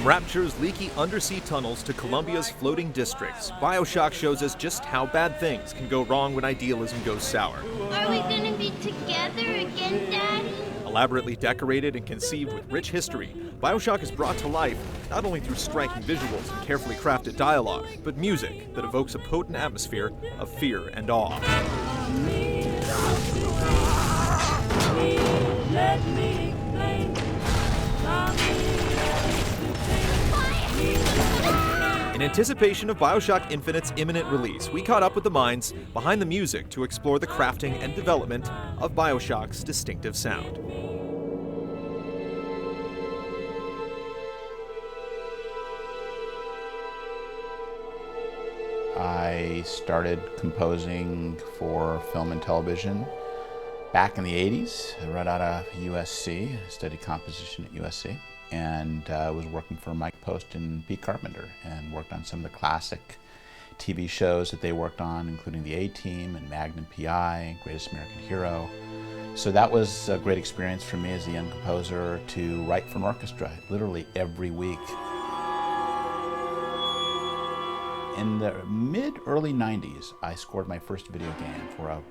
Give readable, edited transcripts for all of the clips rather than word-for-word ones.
From Rapture's leaky undersea tunnels to Columbia's floating districts, Bioshock shows us just how bad things can go wrong when idealism goes sour. Are we gonna be together again, Daddy? Elaborately decorated and conceived with rich history, Bioshock is brought to life not only through striking visuals and carefully crafted dialogue, but music that evokes a potent atmosphere of fear and awe. In anticipation of Bioshock Infinite's imminent release, we caught up with the minds behind the music to explore the crafting and development of Bioshock's distinctive sound. I started composing for film and television back in the 80s, right out of USC. I studied composition at USC, and was working for Mike Post and Pete Carpenter, and worked on some of the classic TV shows that they worked on, including The A-Team and Magnum P.I., Greatest American Hero. So that was a great experience for me as a young composer to write for an orchestra literally every week. In the mid-early 90s, I scored my first video game for a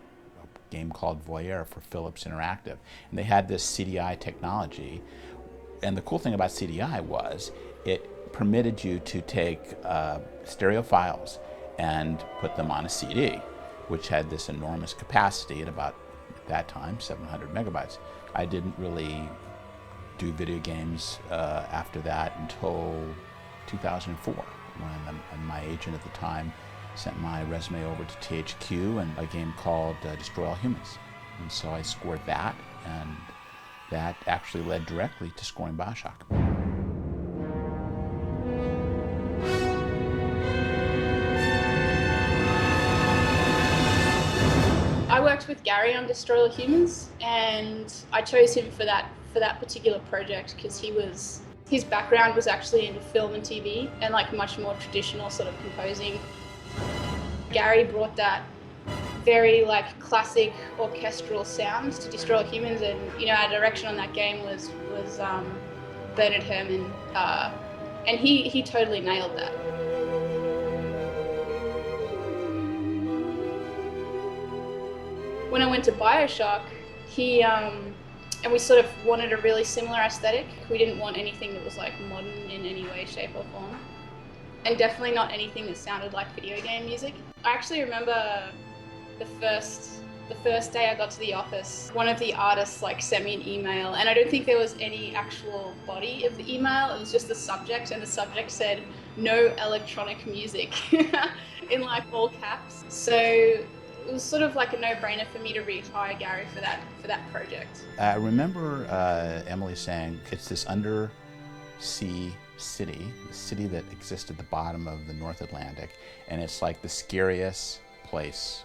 game called Voyeur for Philips Interactive. And they had this CDI technology. And the cool thing about CDI was it permitted you to take stereo files and put them on a CD, which had this enormous capacity at that time, 700 megabytes. I didn't really do video games after that until 2004, when my agent at the time sent my resume over to THQ and a game called Destroy All Humans. And so I scored that, and that actually led directly to scoring Bioshock. I worked with Gary on Destroy All Humans, and I chose him for that particular project because his background was actually in film and TV and like much more traditional sort of composing. Gary brought that very like classic orchestral sounds to Destroy All Humans, and our direction on that game was Bernard Herrmann, and he totally nailed that. When I went to Bioshock, and we sort of wanted a really similar aesthetic. We didn't want anything that was like modern in any way, shape or form. And definitely not anything that sounded like video game music. I actually remember the first day I got to the office, one of the artists like sent me an email, and I don't think there was any actual body of the email. It was just the subject, and the subject said, "No electronic music," in like all caps. So it was sort of like a no-brainer for me to rehire Gary for that project. I remember Emily saying it's this undersea city, the city that exists at the bottom of the North Atlantic, and it's like the scariest place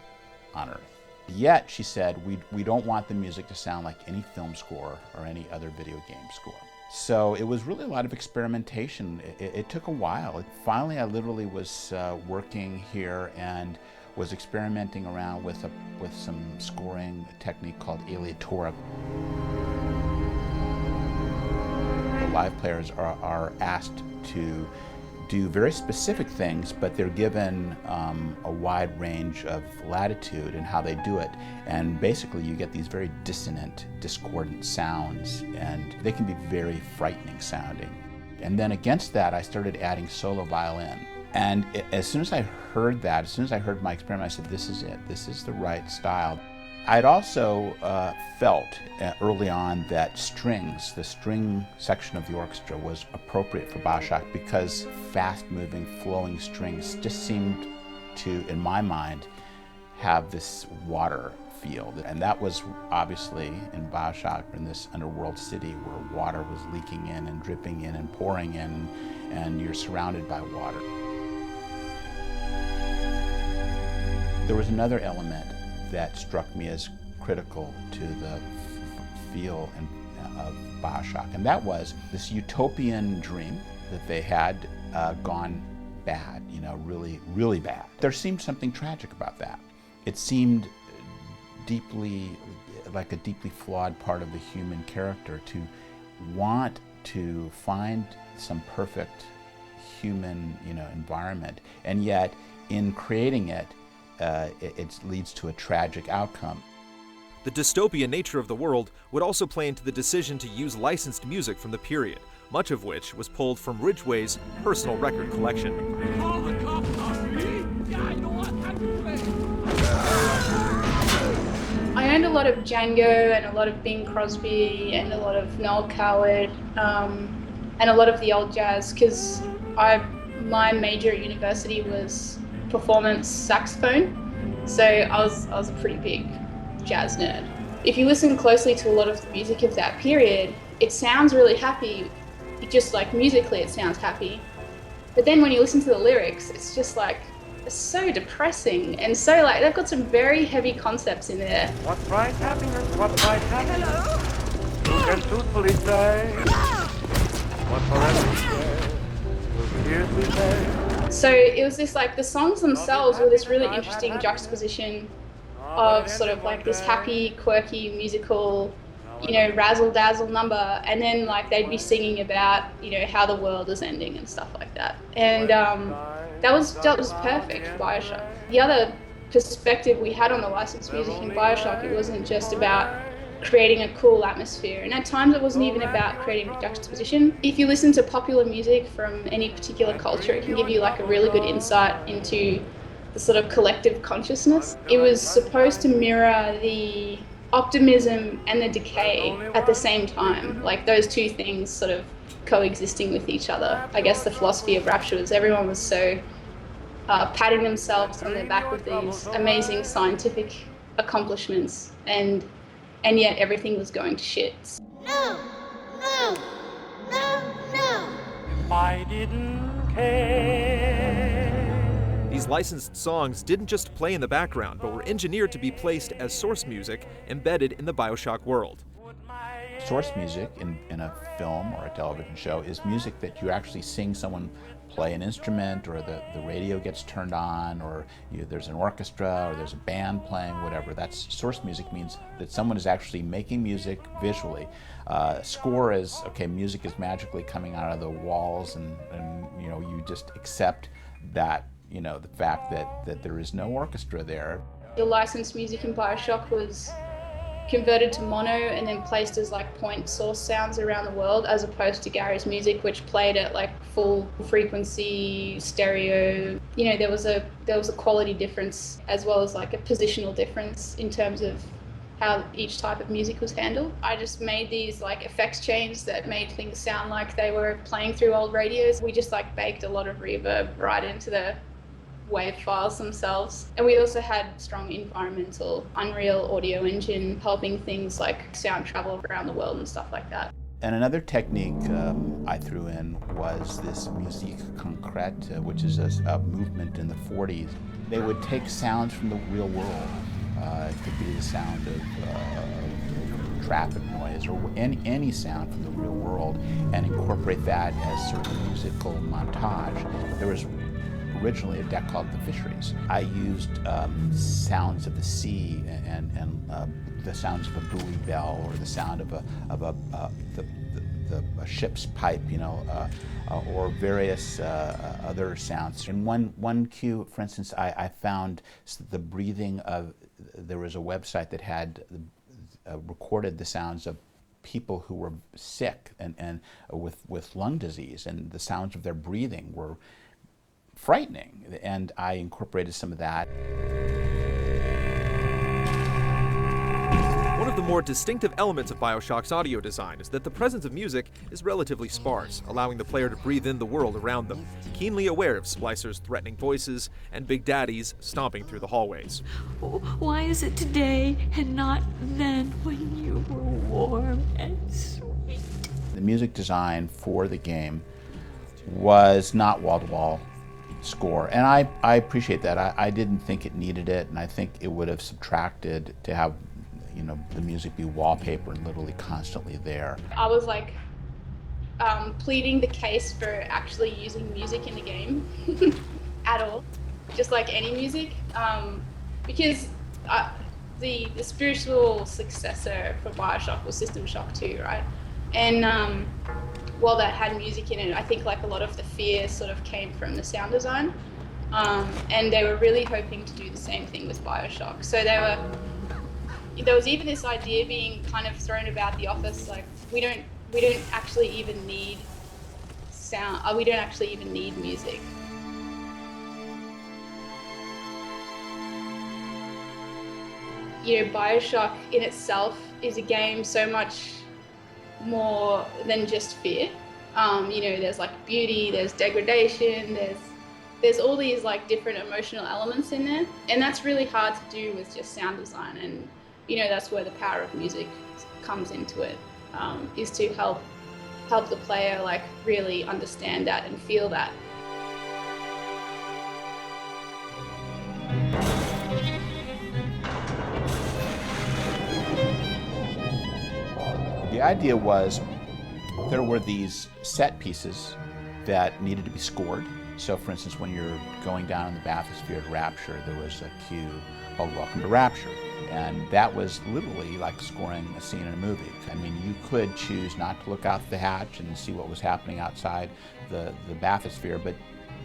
on Earth. Yet, she said, we don't want the music to sound like any film score or any other video game score. So it was really a lot of experimentation. It took a while. Finally, I literally was working here and was experimenting around with some scoring technique called aleatoric. The live players are asked to do very specific things, but they're given a wide range of latitude in how they do it. And basically you get these very dissonant, discordant sounds, and they can be very frightening sounding. And then against that, I started adding solo violin. And as soon as I heard that, as soon as I heard my experiment, I said, this is it. This is the right style. I'd also felt early on that the string section of the orchestra was appropriate for Bioshock because fast-moving, flowing strings just seemed to, in my mind, have this water feel. And that was obviously in Bioshock, in this underworld city where water was leaking in and dripping in and pouring in, and you're surrounded by water. There was another element that struck me as critical to the feel of Bioshock, and that was this utopian dream that they had gone bad, really, really bad. There seemed something tragic about that. It seemed like a deeply flawed part of the human character to want to find some perfect human, environment, and yet in creating it, it leads to a tragic outcome. The dystopian nature of the world would also play into the decision to use licensed music from the period, much of which was pulled from Ridgway's personal record collection. I owned a lot of Django and a lot of Bing Crosby and a lot of Noel Coward and a lot of the old jazz, because my major at university was performance saxophone, so I was a pretty big jazz nerd. If you listen closely to a lot of the music of that period, it sounds really happy, just like musically it sounds happy, but then when you listen to the lyrics, it's just like, it's so depressing, and so like they've got some very heavy concepts in there. What bright happiness, what bright happiness, who can truthfully say, what forever share, will tears we say. So it was this like, the songs themselves were this really interesting juxtaposition of sort of like this happy, quirky, musical, razzle-dazzle number, and then like they'd be singing about, how the world is ending and stuff like that. And that was perfect for Bioshock. The other perspective we had on the licensed music in Bioshock, it wasn't just about creating a cool atmosphere, and at times it wasn't even about creating a juxtaposition. If you listen to popular music from any particular culture, it can give you like a really good insight into the sort of collective consciousness. It was supposed to mirror the optimism and the decay at the same time, like those two things sort of coexisting with each other. I guess the philosophy of Rapture was everyone was so patting themselves on their back with these amazing scientific accomplishments, and yet everything was going to shit. No, no, no, no. If I didn't care. These licensed songs didn't just play in the background, but were engineered to be placed as source music embedded in the Bioshock world. Source music in a film or a television show is music that you actually sing someone play an instrument, or the radio gets turned on, or there's an orchestra, or there's a band playing, whatever. That's source music, means that someone is actually making music visually. Score is, okay, music is magically coming out of the walls, and you just accept that, the fact that there is no orchestra there. The licensed music in Bioshock was converted to mono and then placed as like point source sounds around the world, as opposed to Gary's music, which played at like full frequency stereo. There was a quality difference, as well as like a positional difference in terms of how each type of music was handled. I just made these like effects chains that made things sound like they were playing through old radios. We just like baked a lot of reverb right into the wave files themselves. And we also had strong environmental Unreal audio engine helping things like sound travel around the world and stuff like that. And another technique I threw in was this musique concrète, which is a movement in the 40s. They would take sounds from the real world. It could be the sound of traffic noise, or any sound from the real world, and incorporate that as sort of a musical montage. There was originally a deck called The Fisheries. I used sounds of the sea and the sounds of a buoy bell, or the sound of a ship's pipe, or various other sounds. In one cue, for instance, I found the breathing of. There was a website that had recorded the sounds of people who were sick and with lung disease, and the sounds of their breathing were frightening, and I incorporated some of that. One of the more distinctive elements of Bioshock's audio design is that the presence of music is relatively sparse, allowing the player to breathe in the world around them, keenly aware of Splicer's threatening voices and Big Daddy's stomping through the hallways. Why is it today and not then when you were warm and sweet? The music design for the game was not wall-to-wall score, and I appreciate that. I didn't think it needed it, and I think it would have subtracted to have the music be wallpaper and literally constantly there. I was like pleading the case for actually using music in the game at all, just like any music, because the spiritual successor for Bioshock was System Shock 2, right? And while that had music in it, I think like a lot of the fear sort of came from the sound design. And they were really hoping to do the same thing with Bioshock. So there was even this idea being kind of thrown about the office, like we don't actually even need sound. We don't actually even need music. You know, Bioshock in itself is a game so much more than just fear. You know, there's like beauty, there's degradation, there's all these like different emotional elements in there, and that's really hard to do with just sound design. And you know, that's where the power of music comes into it, is to help the player like really understand that and feel that. The idea was there were these set pieces that needed to be scored. So for instance, when you're going down in the bathysphere at Rapture, there was a cue called Welcome to Rapture. And that was literally like scoring a scene in a movie. I mean, you could choose not to look out the hatch and see what was happening outside the bathysphere, but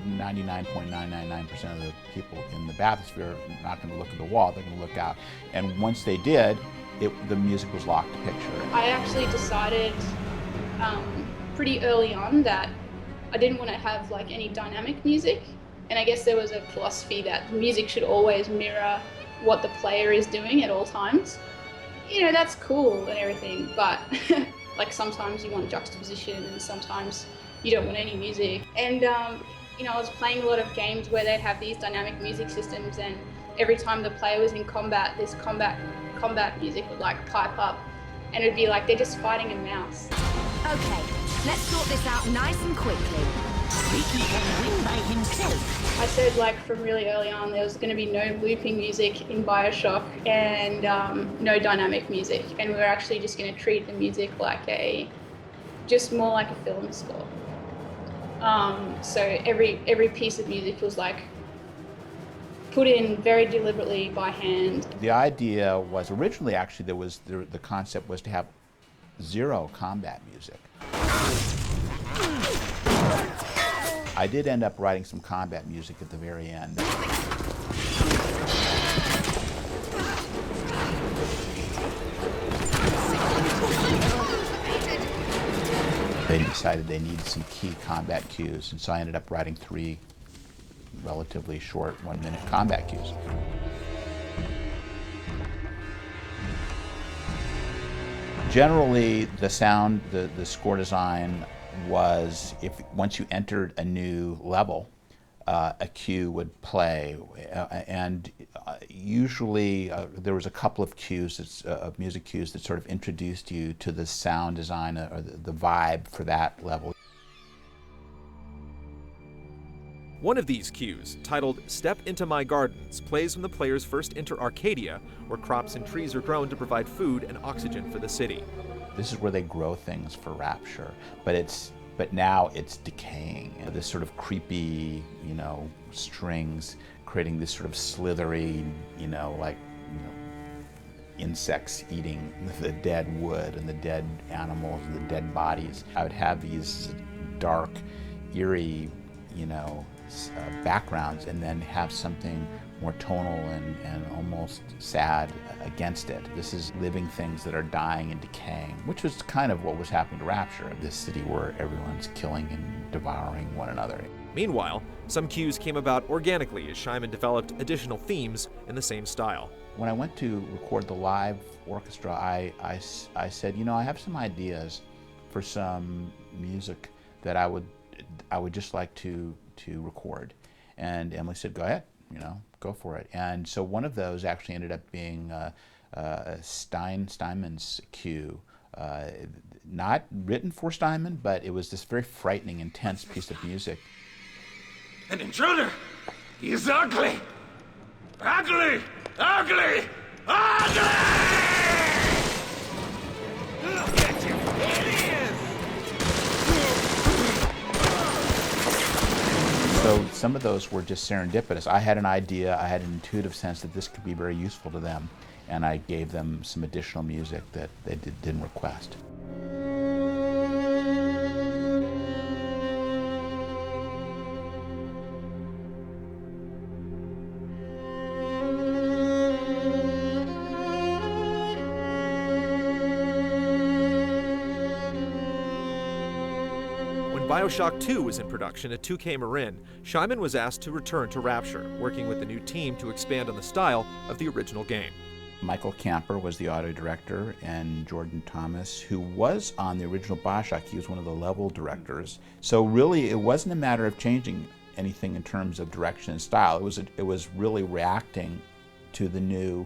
99.999% of the people in the bathysphere are not going to look at the wall, they're going to look out. And once they did, the music was locked to picture. I actually decided pretty early on that I didn't want to have like any dynamic music, and I guess there was a philosophy that music should always mirror what the player is doing at all times. You know, that's cool and everything, but like sometimes you want juxtaposition and sometimes you don't want any music. And you know, I was playing a lot of games where they'd have these dynamic music systems, and every time the player was in combat, this combat music would like pipe up, and it'd be like they're just fighting a mouse. Okay, let's sort this out nice and quickly. Ricky can win by himself. I said like from really early on there was going to be no looping music in Bioshock and no dynamic music, and we were actually just going to treat the music like just more like a film score. So every piece of music was like put in very deliberately by hand. The idea was originally actually the concept was to have zero combat music. I did end up writing some combat music at the very end. They decided they needed some key combat cues, and so I ended up writing 3 relatively short 1-minute combat cues. Generally, the sound, the score design was once you entered a new level, a cue would play, and usually there was a couple of cues, of music cues that sort of introduced you to the sound design or the vibe for that level. One of these cues, titled Step Into My Gardens, plays when the players first enter Arcadia, where crops and trees are grown to provide food and oxygen for the city. This is where they grow things for Rapture, but now it's decaying. This sort of creepy, strings creating this sort of slithery, insects eating the dead wood and the dead animals and the dead bodies. I would have these dark, eerie, backgrounds, and then have something more tonal and almost sad against it. This is living things that are dying and decaying, which was kind of what was happening to Rapture, this city where everyone's killing and devouring one another. Meanwhile, some cues came about organically as Shyman developed additional themes in the same style. When I went to record the live orchestra, I said, I have some ideas for some music that I would just like to record. And Emily said, go ahead, go for it. And so one of those actually ended up being Steinman's cue. Not written for Steinman, but it was this very frightening, intense piece of music. An intruder! He is ugly! Ugly! Ugly! Ugly! Look at you! So some of those were just serendipitous. I had an idea, I had an intuitive sense that this could be very useful to them, and I gave them some additional music that they didn't request. Bioshock II was in production at 2K Marin, Shyman was asked to return to Rapture, working with the new team to expand on the style of the original game. Michael Camper was the audio director, and Jordan Thomas, who was on the original Bioshock, he was one of the level directors. So really, it wasn't a matter of changing anything in terms of direction and style. It was really reacting to the new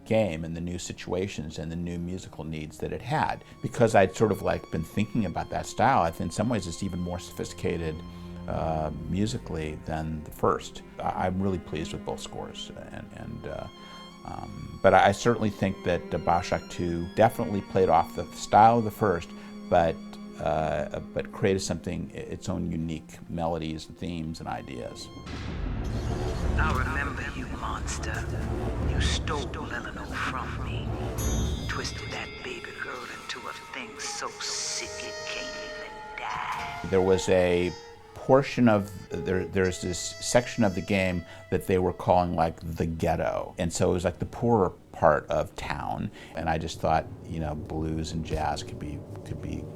game and the new situations and the new musical needs that it had. Because I'd sort of like been thinking about that style, I think in some ways it's even more sophisticated musically than the first. I'm really pleased with both scores, but I certainly think that Bioshock 2 definitely played off the style of the first, but created something, its own unique melodies and themes and ideas. I remember you, monster. You stole Eleanor from me. Twisted that baby girl into a thing so sick it can't even die. There was a portion of, there's this section of the game that they were calling like the ghetto. And so it was like the poorer part of town. And I just thought, you know, blues and jazz could be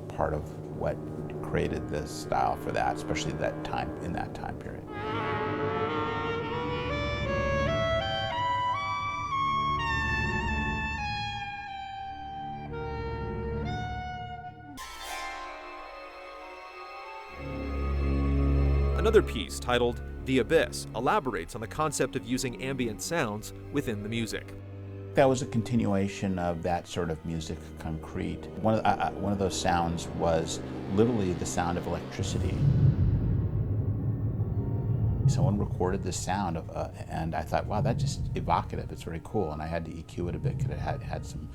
part of what created the style for that, especially that time, in that time period. Another piece, titled The Abyss, elaborates on the concept of using ambient sounds within the music. That was a continuation of that sort of music concrete. One of those sounds was literally the sound of electricity. Someone recorded this sound, and I thought, wow, that's just evocative. It's very cool, and I had to EQ it a bit because it had some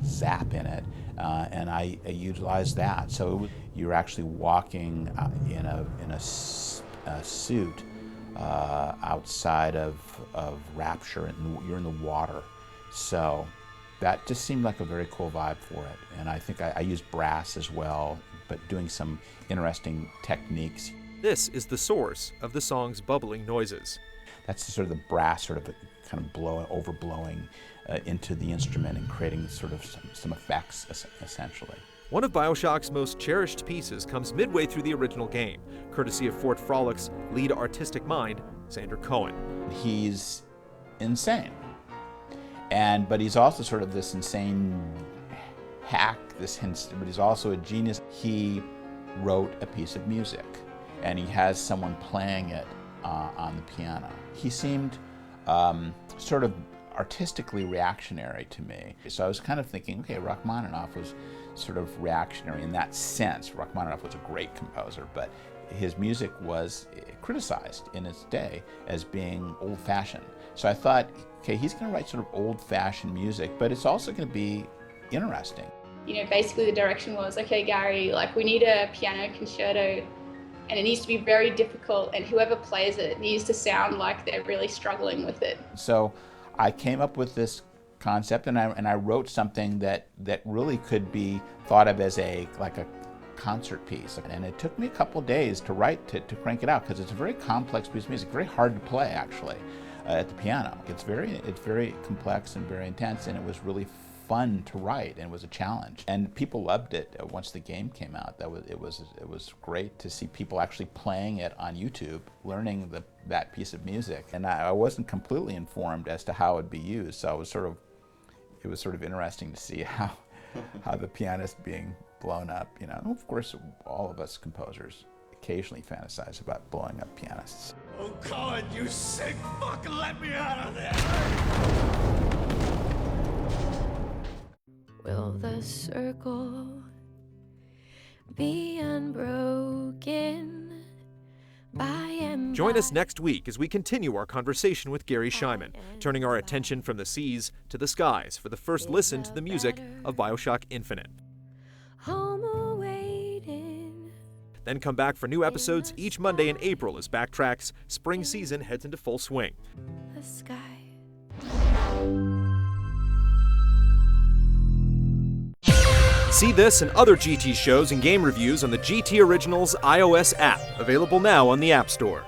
zap in it, and I utilized that. So you're actually walking in a suit outside of Rapture, and you're in the water. So that just seemed like a very cool vibe for it. And I think I used brass as well, but doing some interesting techniques. This is the source of the song's bubbling noises. That's sort of the brass sort of kind of overblowing into the instrument and creating sort of some effects, essentially. One of Bioshock's most cherished pieces comes midway through the original game, courtesy of Fort Frolick's lead artistic mind, Sander Cohen. He's insane, but he's also sort of this insane hack, but he's also a genius. He wrote a piece of music, and he has someone playing it on the piano. He seemed sort of artistically reactionary to me. So I was kind of thinking, okay, Rachmaninoff was sort of reactionary in that sense. Rachmaninoff was a great composer, but his music was criticized in its day as being old-fashioned. So I thought, okay, he's going to write sort of old-fashioned music, but it's also going to be interesting. You know, basically the direction was, okay, Gary, like we need a piano concerto, and it needs to be very difficult, and whoever plays it needs to sound like they're really struggling with it. So I came up with this concept, and I wrote something that really could be thought of as like a concert piece. And it took me a couple days to write to crank it out, because it's a very complex piece of music, very hard to play actually at the piano. It's very complex and very intense, and it was really fun to write, and it was a challenge. And people loved it once the game came out. It was great to see people actually playing it on YouTube, learning that piece of music. And I wasn't completely informed as to how it would be used, so it was sort of interesting to see how the pianist being blown up, you know. And of course, all of us composers occasionally fantasize about blowing up pianists. Oh, Colin, you sick fuck, let me out of there! Will the circle be unbroken by and Join us next week as we continue our conversation with Gary Shyman, turning our attention from the seas to the skies for the first listen to the music of Bioshock Infinite. home awaiting? Then come back for new episodes each Monday in April as BackTrack's spring season heads into full swing. The sky. See this and other GT shows and game reviews on the GT Originals iOS app, available now on the App Store.